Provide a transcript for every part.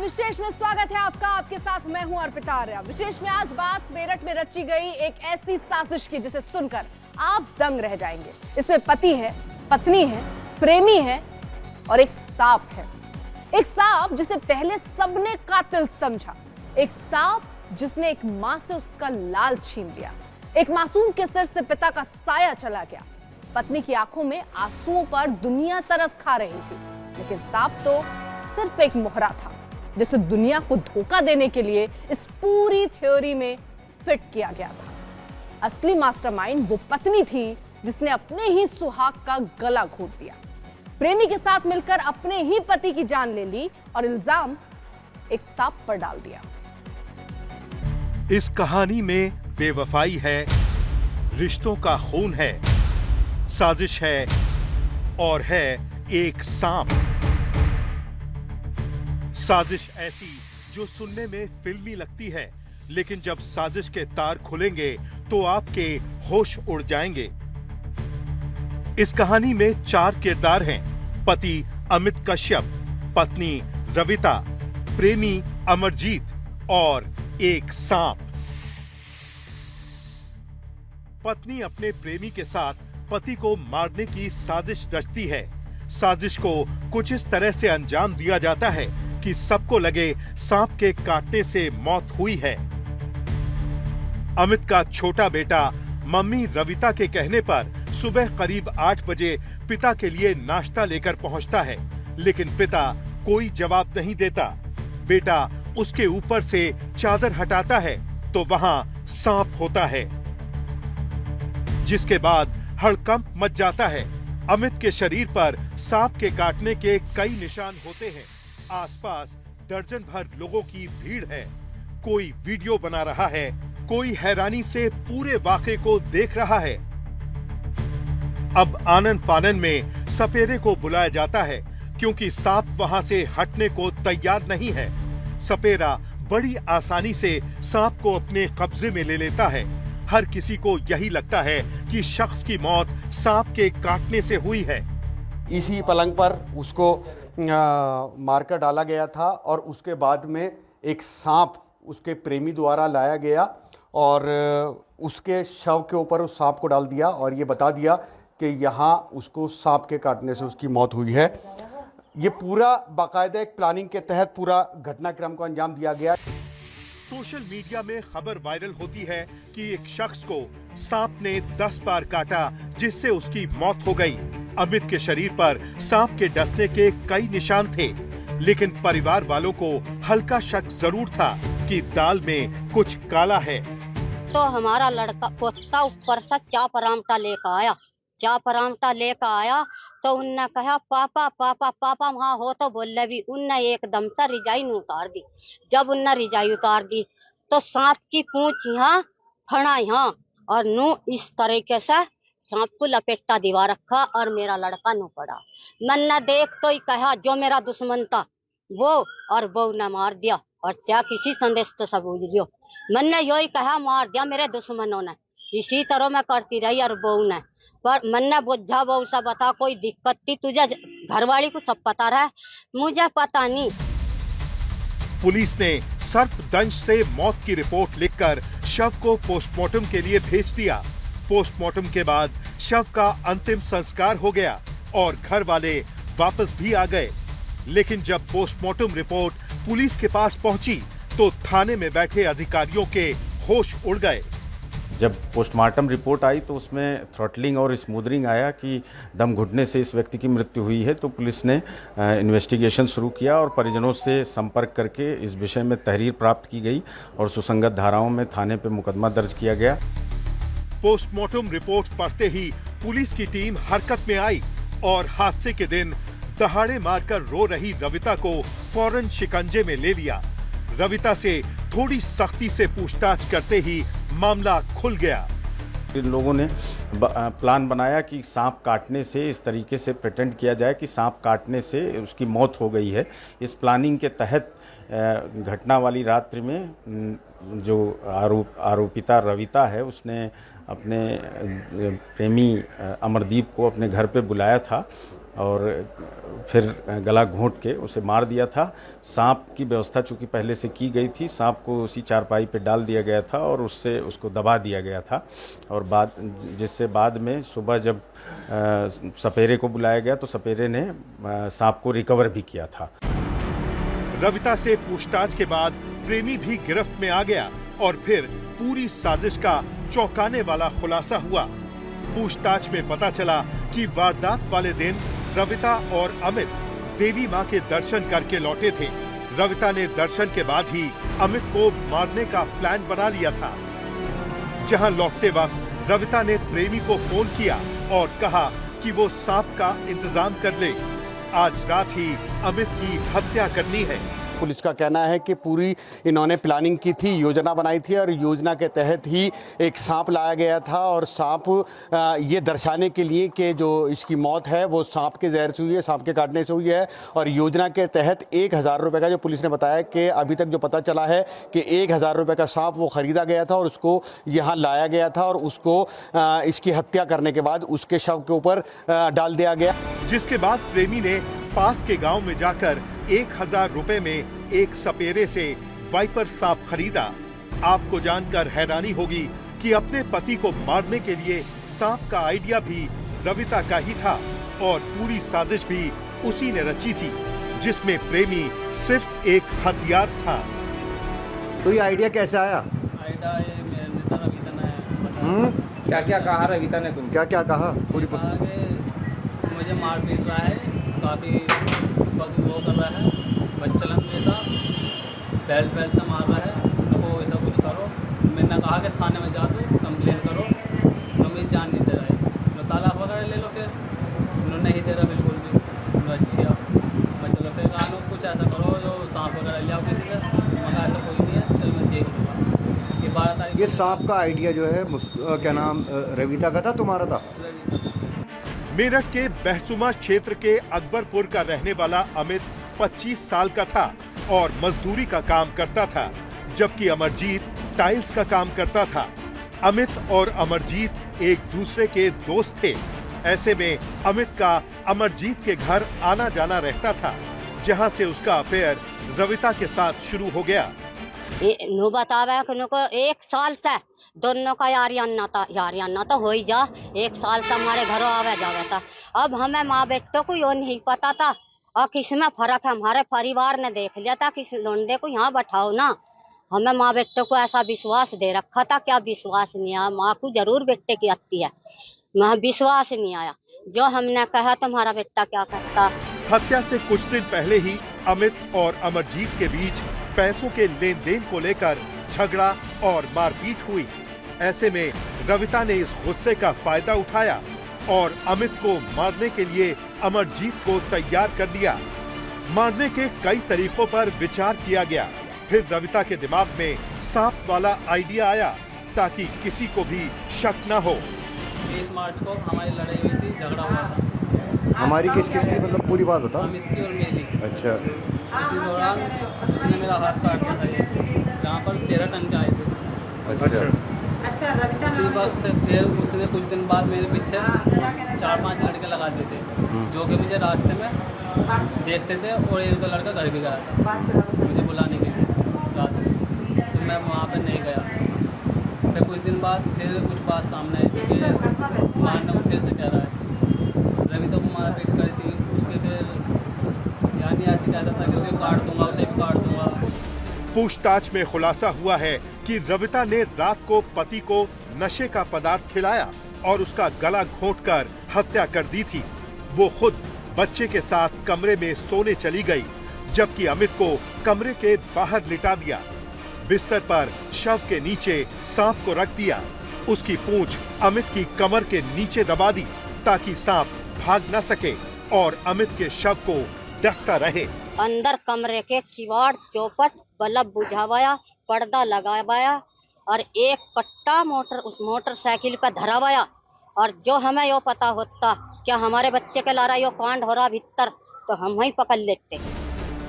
विशेष में स्वागत है आपका। आपके साथ मैं हूं अर्पिता आर्या। विशेष में आज बात मेरठ में रची गई एक ऐसी साजिश की जिसे सुनकर आप दंग रह जाएंगे। इसमें पति है, पत्नी है, प्रेमी है और एक सांप है। एक सांप जिसे पहले सबने कातिल समझा, एक सांप जिसने एक मां से उसका लाल छीन लिया, एक मासूम के सिर से पिता का साया चला गया। पत्नी की आंखों में आंसुओं पर दुनिया तरस खा रही थी, लेकिन सांप तो सिर्फ एक मोहरा था जिसे दुनिया को धोखा देने के लिए इस पूरी थ्योरी में फिट किया गया था। असली मास्टरमाइंड वो पत्नी थी जिसने अपने ही सुहाग का गला घोट दिया, प्रेमी के साथ मिलकर अपने ही पति की जान ले ली और इल्जाम एक सांप पर डाल दिया। इस कहानी में बेवफाई है, रिश्तों का खून है, साजिश है और है एक सांप। साजिश ऐसी जो सुनने में फिल्मी लगती है, लेकिन जब साजिश के तार खुलेंगे तो आपके होश उड़ जाएंगे। इस कहानी में 4 किरदार हैं: पति अमित कश्यप, पत्नी रविता, प्रेमी अमरजीत और एक सांप। पत्नी अपने प्रेमी के साथ पति को मारने की साजिश रचती है। साजिश को कुछ इस तरह से अंजाम दिया जाता है कि सबको लगे सांप के काटने से मौत हुई है। अमित का छोटा बेटा मम्मी रविता के कहने पर सुबह करीब 8 बजे पिता के लिए नाश्ता लेकर पहुंचता है, लेकिन पिता कोई जवाब नहीं देता। बेटा उसके ऊपर से चादर हटाता है तो वहां सांप होता है, जिसके बाद हड़कंप मच जाता है। अमित के शरीर पर सांप के काटने के कई निशान होते हैं। आसपास दर्जन भर लोगों की भीड़ है। कोई वीडियो बना रहा है, कोई हैरानी से पूरे वाक़े को देख रहा है। अब आनन फानन में सपेरे को बुलाया जाता है, क्योंकि सांप वहां से हटने को तैयार नहीं है। सपेरा बड़ी आसानी से सांप को अपने कब्जे में ले लेता है। हर किसी को यही लगता है कि शख्स की मौत सांप के काटने से हुई है। इसी पलंग पर उसको मारकर डाला गया था और उसके बाद में एक सांप उसके प्रेमी द्वारा लाया गया और उसके शव के ऊपर उस सांप को डाल दिया और ये बता दिया कि यहाँ उसको सांप के काटने से उसकी मौत हुई है। ये पूरा बाकायदा एक प्लानिंग के तहत पूरा घटनाक्रम को अंजाम दिया गया। सोशल मीडिया में खबर वायरल होती है कि एक शख्स को सांप ने 10 बार काटा, जिससे उसकी मौत हो गई। अमित के शरीर पर सांप के डसने के कई निशान थे, लेकिन परिवार वालों को हल्का शक जरूर था कि दाल में कुछ काला है। तो हमारा लड़का पोता ऊपर से चाप रामटा लेकर आया तो उनने कहा पापा पापा पापा वहाँ हो, तो बोले भी उनने एकदम से रिजाइन उतार दी। जब उनने रिजाई उतार दी तो सांप की पूंछ यहाँ, फड़ा यहाँ और नू इस तरीके से सांप को लपेटा दिवा रखा और मेरा लड़का नू पड़ा। मैंने देख तो ही कहा जो मेरा दुश्मन था वो, और वो ने मार दिया और क्या किसी संदेश तो सबूत दियो। मैंने यही कहा मार दिया मेरे दुश्मनों ने। इसी तरह मैं करती रही और बहू ने, पर मैंने बुझा बहू से बता कोई दिक्कत थी तुझे, घरवाली को सब पता रहा, मुझे पता नहीं। पुलिस ने सर्पदंश से मौत की रिपोर्ट लिखकर शव को पोस्टमार्टम के लिए भेज दिया। पोस्टमार्टम के बाद शव का अंतिम संस्कार हो गया और घर वाले वापस भी आ गए। लेकिन जब पोस्टमार्टम रिपोर्ट पुलिस के पास पहुंची तो थाने में बैठे अधिकारियों के होश उड़ गए। जब पोस्टमार्टम रिपोर्ट आई तो उसमें थ्रॉटलिंग और स्मूदरिंग आया कि दम घुटने से इस व्यक्ति की मृत्यु हुई है। तो पुलिस ने इन्वेस्टिगेशन शुरू किया और परिजनों से संपर्क करके इस विषय में तहरीर प्राप्त की गई और सुसंगत धाराओं में थाने पे मुकदमा दर्ज किया गया। पोस्टमार्टम रिपोर्ट पढ़ते ही पुलिस की टीम हरकत में आई और हादसे के दिन दहाड़े मारकर रो रही रविता को फौरन शिकंजे में ले लिया। रविता से थोड़ी सख्ती से पूछताछ करते ही मामला खुल गया। इन लोगों ने प्लान बनाया कि सांप काटने से इस तरीके से प्रिटेंड किया जाए कि सांप काटने से उसकी मौत हो गई है। इस प्लानिंग के तहत घटना वाली रात्रि में जो आरोपिता रविता है उसने अपने प्रेमी अमरदीप को अपने घर पे बुलाया था और फिर गला घोंट के उसे मार दिया था। सांप की व्यवस्था चूंकि पहले से की गई थी, सांप को उसी चारपाई पे डाल दिया गया था और उससे उसको दबा दिया गया था, और जिससे बाद में सुबह जब सपेरे को बुलाया गया तो सपेरे ने सांप को रिकवर भी किया था। रविता से पूछताछ के बाद प्रेमी भी गिरफ्त में आ गया और फिर पूरी साजिश का चौंकाने वाला खुलासा हुआ। पूछताछ में पता चला कि वारदात वाले दिन रविता और अमित देवी मां के दर्शन करके लौटे थे। रविता ने दर्शन के बाद ही अमित को मारने का प्लान बना लिया था। जहां लौटते वक्त रविता ने प्रेमी को फोन किया और कहा कि वो सांप का इंतजाम कर ले, आज रात ही अमित की हत्या करनी है। पुलिस का कहना है कि पूरी इन्होंने प्लानिंग की थी, योजना बनाई थी और योजना के तहत ही एक सांप लाया गया था, और सांप ये दर्शाने के लिए कि जो इसकी मौत है वो सांप के जहर से हुई है, सांप के काटने से हुई है। और योजना के तहत 1000 रुपये का, जो पुलिस ने बताया कि अभी तक जो पता चला है कि 1000 रुपये का सांप वो खरीदा गया था और उसको यहाँ लाया गया था और उसको इसकी हत्या करने के बाद उसके शव के ऊपर डाल दिया गया। जिसके बाद प्रेमी ने पास के गांव में जाकर 1000 रुपए में एक सपेरे से वाइपर सांप खरीदा। आपको जानकर हैरानी होगी कि अपने पति को मारने के लिए सांप का आइडिया भी रविता का ही था और पूरी साजिश भी उसी ने रची थी, जिसमें प्रेमी सिर्फ एक हथियार था। तो ये आइडिया कैसे आया? आइडिया ये मेरे नेता रविता ने क्या क्या कहा रविता ने? तुम क्या क्या कहा? पूरी मुझे मार पीट रहा है, काफ़ी वो कर रहा है, बच्चलन जैसा बैल से मार रहा है, तो वो ऐसा कुछ करो। मैंने कहा कि थाने में जा दो, कंप्लेन करो, तो मेरी जान नहीं दे रहा है, तो तालाक वगैरह ले लो। फिर उन्होंने नहीं दे रहा बिल्कुल भी। तो अच्छा मैं चलो फिर कहा कुछ ऐसा करो जो सांप वगैरह ले आओ किसी से। मगर ऐसा कोई नहीं है, चलो मैं देख लूँगा। ये 12 तारीख ये सांप का आइडिया जो है क्या नाम रविता का था, तुम्हारा था? मेरठ के बहसुमा क्षेत्र के अकबरपुर का रहने वाला अमित 25 साल का था और मजदूरी का काम करता था, जबकि अमरजीत टाइल्स का काम करता था। अमित और अमरजीत एक दूसरे के दोस्त थे। ऐसे में अमित का अमरजीत के घर आना जाना रहता था, जहां से उसका अफेयर रविता के साथ शुरू हो गया। नो बतावे को 1 साल से दोनों का यारियाना तो हो ही जा। 1 साल से हमारे घरों आवे जावे था। अब हमें माँ बेटों को यो नहीं पता था और किसमें फर्क है। हमारे परिवार ने देख लिया था कि लोंडे को यहाँ बैठाओ ना। हमें माँ बेटों को ऐसा विश्वास दे रखा था, क्या विश्वास नहीं आया। माँ को जरूर बेटे की आती है, मैं विश्वास नहीं आया। जो हमने कहा तुम्हारा बेटा क्या करता। हत्या से कुछ दिन पहले ही अमित और अमरजीत के बीच पैसों के लेन देन को लेकर झगड़ा और मारपीट हुई। ऐसे में रविता ने इस गुस्से का फायदा उठाया और अमित को मारने के लिए अमरजीत को तैयार कर दिया। मारने के कई तरीकों पर विचार किया गया। फिर रविता के दिमाग में सांप वाला आइडिया आया ताकि किसी को भी शक न हो। 20 मार्च को हमारी लड़ाई हुई थी, झगड़ा हुआ था। हमारी किस किस की, मतलब पूरी बात बता। अमित की और मेरी। अच्छा। उसी दौरान उसने मेरा हाथ काट दिया था, जहाँ पर 13 टन के आए थे। अच्छा। उसी वक्त फिर उसने कुछ दिन बाद मेरे पीछे 4-5 लड़के लगा दिए थे, जो कि मुझे रास्ते में देखते थे और 1-2 लड़का घर भी गया था मुझे बुलाने के लिए रात में। तो मैं वहाँ पर नहीं गया। फिर कुछ दिन बाद फिर कुछ बात सामने आई थी कि मारने को फिर से कह रहा है। रविता को मारपीट कर दी। उसके फिर यानी ऐसे कहता था कि काट दूंगा, उसे भी काट दूंगा। पूछताछ में खुलासा हुआ है कि रविता ने रात को पति को नशे का पदार्थ खिलाया और उसका गला घोंटकर हत्या कर दी थी। वो खुद बच्चे के साथ कमरे में सोने चली गई, जबकि अमित को कमरे के बाहर लिटा दिया। बिस्तर पर शव के नीचे सांप को रख दिया। उसकी पूंछ अमित की कमर के नीचे दबा दी ताकि सांप भाग न सके और अमित के शव को डसता रहे। अंदर कमरे के किवाड़ चौपट बल्ब बुझावाया, पर्दा लगावाया और एक कट्टा उस मोटरसाइकिल पर धरावाया। और जो हमें यो पता होता क्या हमारे बच्चे के लारा यो कांड हो रहा भीतर, तो हम वहीं पकड़ लेते।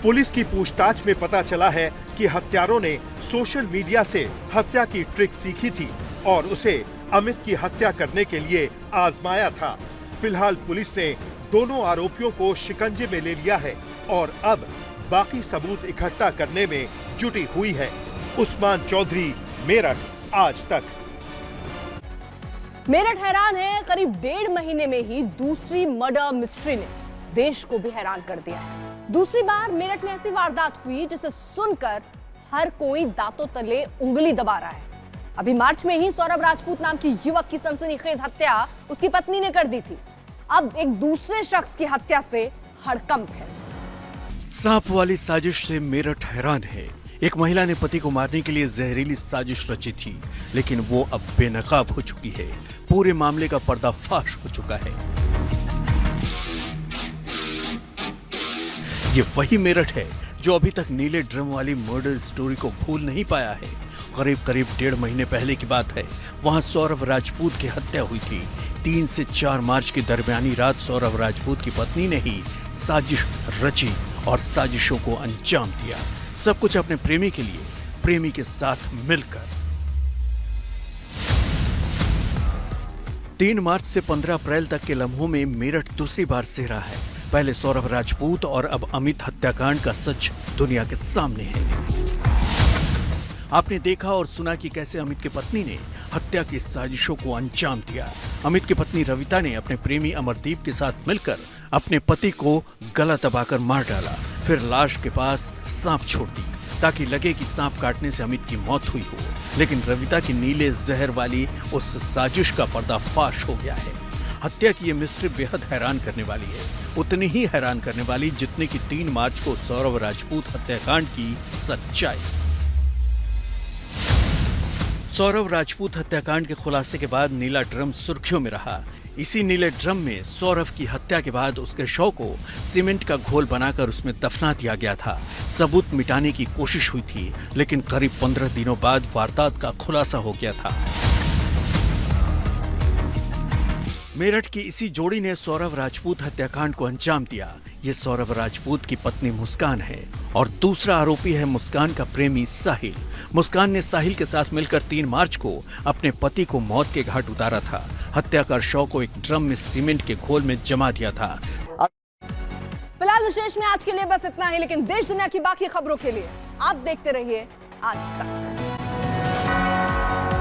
पुलिस की पूछताछ में पता चला है कि हत्यारों ने सोशल मीडिया से हत्या की ट्रिक सीखी थी और उसे अमित की हत्या करने के लिए आजमाया था। फिलहाल पुलिस ने दोनों आरोपियों को शिकंजे में ले लिया है और अब बाकी सबूत इकट्ठा करने में जुटी हुई है। उस्मान चौधरी, मेरठ, आज तक। मेरठ हैरान है, करीब 1.5 महीने में ही दूसरी मर्डर मिस्ट्री ने देश को भी हैरान कर दिया। दूसरी बार मेरठ में ऐसी वारदात हुई जिसे सुनकर हर कोई दांतों तले उंगली दबा रहा है। अभी मार्च में ही सौरभ राजपूत नाम की युवक की सनसनीखेज हत्या उसकी पत्नी ने कर दी थी। अब एक दूसरे शख्स की हत्या से हड़कंप है। सांप वाली साजिश से मेरठ हैरान है। एक महिला ने पति को मारने के लिए जहरीली साजिश रची थी, लेकिन वो अब बेनकाब हो चुकी है। पूरे मामले का पर्दाफाश हो चुका है। ये वही मेरठ है जो अभी तक नीले ड्रम वाली मर्डर स्टोरी को भूल नहीं पाया है। करीब 1.5 महीने पहले की बात है। वहां सौरभ राजपूत की हत्या हुई थी। 3 से 4 मार्च की दरमियानी रात सौरभ राजपूत की पत्नी ने ही साजिश रची और साजिशों को अंजाम दिया। सब कुछ अपने प्रेमी के लिए, प्रेमी के साथ मिलकर। 3 मार्च से 15 अप्रैल तक के लम्हों में मेरठ दूसरी बार सेहरा है। पहले सौरभ राजपूत और अब अमित हत्याकांड का सच दुनिया के सामने है। आपने देखा और सुना कि कैसे अमित की पत्नी ने हत्या की साजिशों को अंजाम दिया। अमित की पत्नी रविता ने अपने प्रेमी अमरदीप के साथ मिलकर अपने पति को गला दबाकर मार डाला, फिर लाश के पास सांप छोड़ दी ताकि लगे कि सांप काटने से अमित की मौत हुई हो। लेकिन रविता की नीले जहर वाली उस साजिश का पर्दाफाश हो गया है। हत्या की ये मिस्ट्री बेहद हैरान करने वाली है, उतनी ही हैरान करने वाली जितने की 3 मार्च को सौरभ राजपूत हत्याकांड की सच्चाई। सौरभ राजपूत हत्याकांड के खुलासे के बाद नीला ड्रम सुर्खियों में रहा। इसी नीले ड्रम में सौरभ की हत्या के बाद उसके शव को सीमेंट का घोल बनाकर उसमें दफना दिया गया था। सबूत मिटाने की कोशिश हुई थी, लेकिन करीब 15 दिनों बाद वारदात का खुलासा हो गया था। मेरठ की इसी जोड़ी ने सौरभ राजपूत हत्याकांड को अंजाम दिया। ये सौरभ राजपूत की पत्नी मुस्कान है और दूसरा आरोपी है मुस्कान का प्रेमी साहिल। मुस्कान ने साहिल के साथ मिलकर 3 मार्च को अपने पति को मौत के घाट उतारा था। हत्या कर शव को एक ड्रम में सीमेंट के घोल में जमा दिया था। फिलहाल विशेष में आज के लिए बस इतना ही, लेकिन देश दुनिया की बाकी खबरों के लिए आप देखते रहिए आज तक।